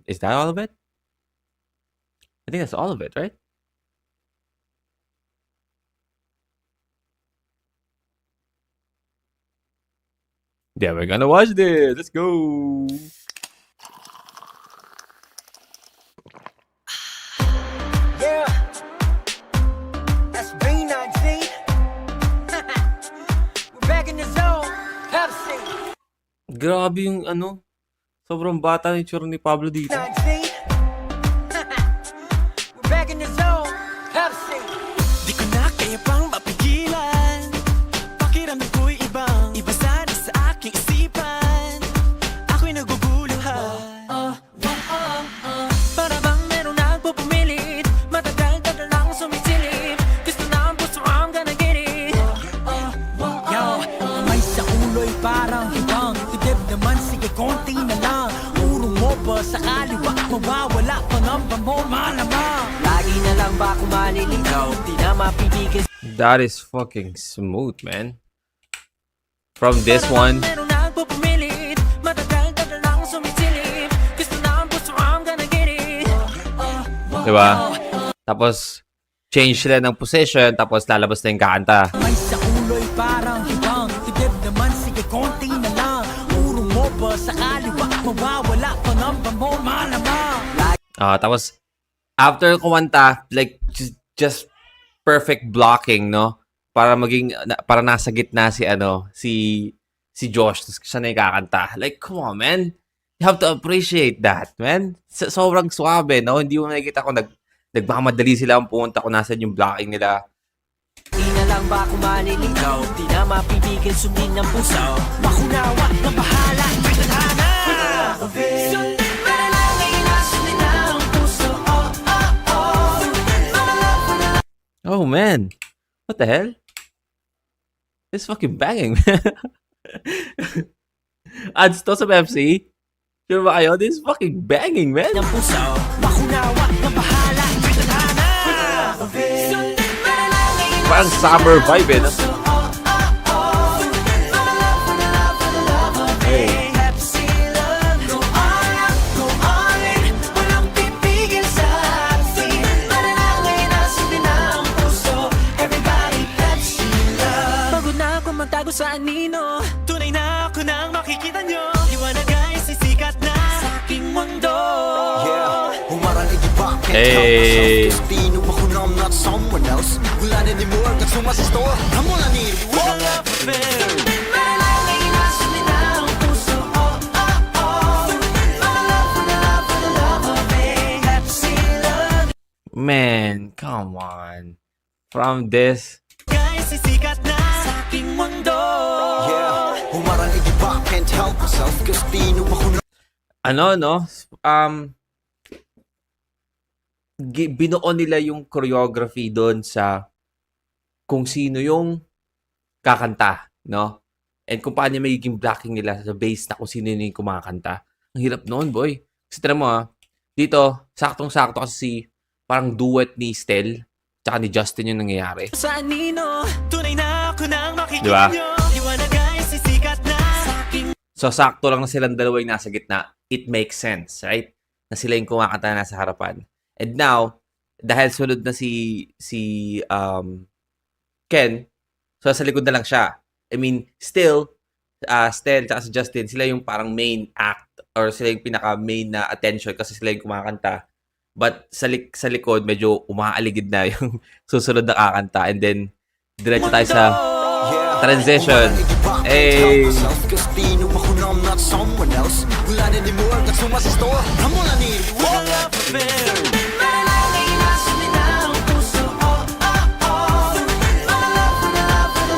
Is that all of it? I think that's all of it, right? Yeah, we're gonna watch this. Let's go. Yeah, that's V19. We're back in the zone. Pepsi. Grabe yung ano. Sobrang bata yung tsura ni Pablo dito. 19. We're back in the zone. Pepsi. Di ko na kaya pang mapigilan. Pakiramdam ko'y iba sana sa aking isipan. Ako'y naguguluhan. Para bang meron nagpupumilit. Matagal-tagal lang sumisilip. Gusto na ang puso, I'm gonna get it. Yo, may sa ulo'y parang hibang. Tibib naman, sige konti na lang. Urong mo ba sa kaliwa? Mawawala pangamba mo malamang. Lagi na lang ba ako malilitaw? Di na mapipigil. That is fucking smooth, man. From this one, Meron nagpupumilit. Matagal-tagal lang sumisilip. Gusto na ang puso, I'm gonna get it. diba? Tapos, change sila ng position, tapos lalabas na yung kakanta. May sa ulo'y parang hibang. Tibib naman, sige konti na lang. Urong mo ba sa kaliwa? Mawawala pangamba mo malamang. Tapos, after kumanta, like, just perfect blocking, no? Para para nasa gitna si Josh, tapos siya na yung kakanta. Like, come on, man. You have to appreciate that, man. Sobrang suabe, no? Hindi mo makikita kung nagmamadali sila ang pumunta kung nasan yung blocking nila. Di na lang ba ako malilitaw? Di na mapipigil sundin ng puso. Makunawa na bahala. Tadhana. Sundin mo na lang ngayon na sundin ng puso. Oh, man. What the hell? This is fucking banging, man. Ads to sa Pepsi? Sure ba kayo? This is fucking banging, man. Ng puso. Makunawa na bahala. Tadhana. Sundin mo na lang ngayon na Parang summer vibe, eh, no? Hey. Pepsi lang. Go on it. Walang pipigil sa atin. Mananangin na sundin ang puso. Everybody, Pepsi lang. Pagod na ako magtago sa anino. Tunay na ako nang makikita nyo. Liwanag ay sisikat na sa aking mundo. Humarang iba, can't Hey. help myself. Destino ako na I'm not someone else. Wala na anymore, katsuma sa store. I'm all I need. Walang love affair. Mananangin na sundin ang puso. Love of it. Pepsi lang. Man, come on. From this, Guys, sisikat na sa aking mundo. Yeah, humarang iba, can't help myself. Destino ako na no? Binuo nila yung choreography doon sa kung sino yung kakanta, no? And kung paano magiging blocking nila sa base na kung sino yung kumakanta. Ang hirap noon, boy. Kasi tira mo, dito, saktong-sakto kasi parang duet ni Stel tsaka ni Justin yung nangyayari. Sa anino, tunay na ako nang makikita Diba? nyo. Liwanag ay sisikat na sa aking So, sakto lang na silang dalawa yung nasa gitna. It makes sense, right? Na sila yung kumakanta na nasa harapan. And now, dahil sunod na si Ken, so sa likod na lang siya. I mean, still, Stel at si Justin, sila yung parang main act or sila yung pinaka-main na attention kasi sila yung kumakanta. But sa likod, medyo umaaligid na yung susunod na kakanta. And then, diretso tayo sa transition. Hey! Destino ako na I'm not someone else. Wala na anymore, katsuma sa store. I'm all I need. walang love affair. Mananangin na sundin ang puso.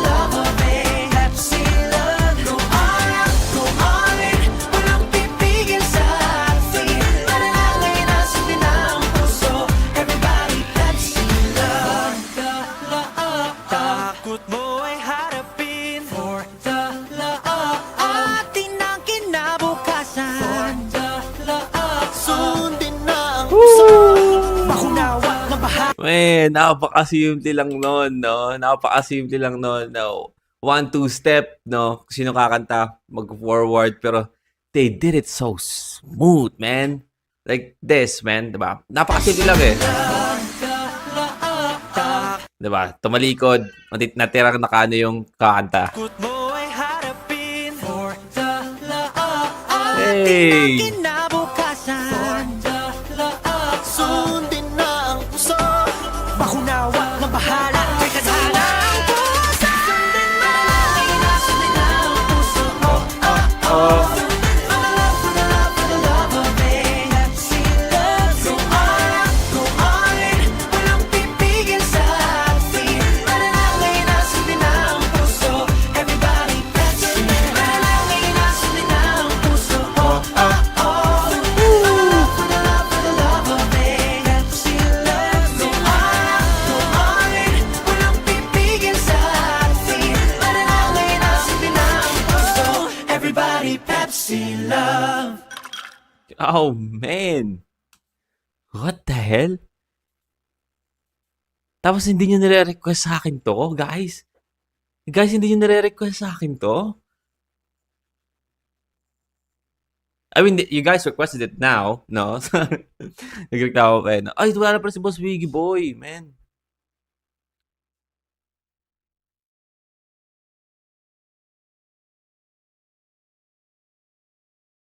Love of it. Pepsi lang. Go on it. Walang pipigil sa atin. Mananangin na sundin ang puso. Everybody, Pepsi lang. Takot mo ay harapin. For the love. Atin ang kinabukasan. For the love. Sundin na ang Makunawa na bahala. Man, napakasimple lang nun, no? Napakasimple lang nun, no? 1-2 step, no? Kung sino kakanta, mag-forward. Pero they did it so smooth, man. Like this, man. Diba? Napakasimple lang eh. Diba? Tumalikod. Natirang nakano yung kakanta. Kut mo ay harapin For Hey! kinabukasan Sundin na ang puso Makunawa na bahala Kay tadhana ang puso Sundin na ang puso. For the love of it. Pepsi Love. Go on. Walang pipigil sa atin. Manalangin na sundin na ang puso. Everybody Pepsi. Manalangin na sundin na ang puso. For the love of it. Pepsi Love. Go on. Walang pipigil sa atin. Manalangin na sundin na ang puso. Everybody Pepsi Love. Oh, man. What the hell? Tapos hindi nyo nire-request sa akin to, guys. Guys, hindi nyo nire-request sa akin to. I mean, you guys requested it now, no? Nagreklamo kayo na, ay, wala na pala si Boss Wiggy Boy, man.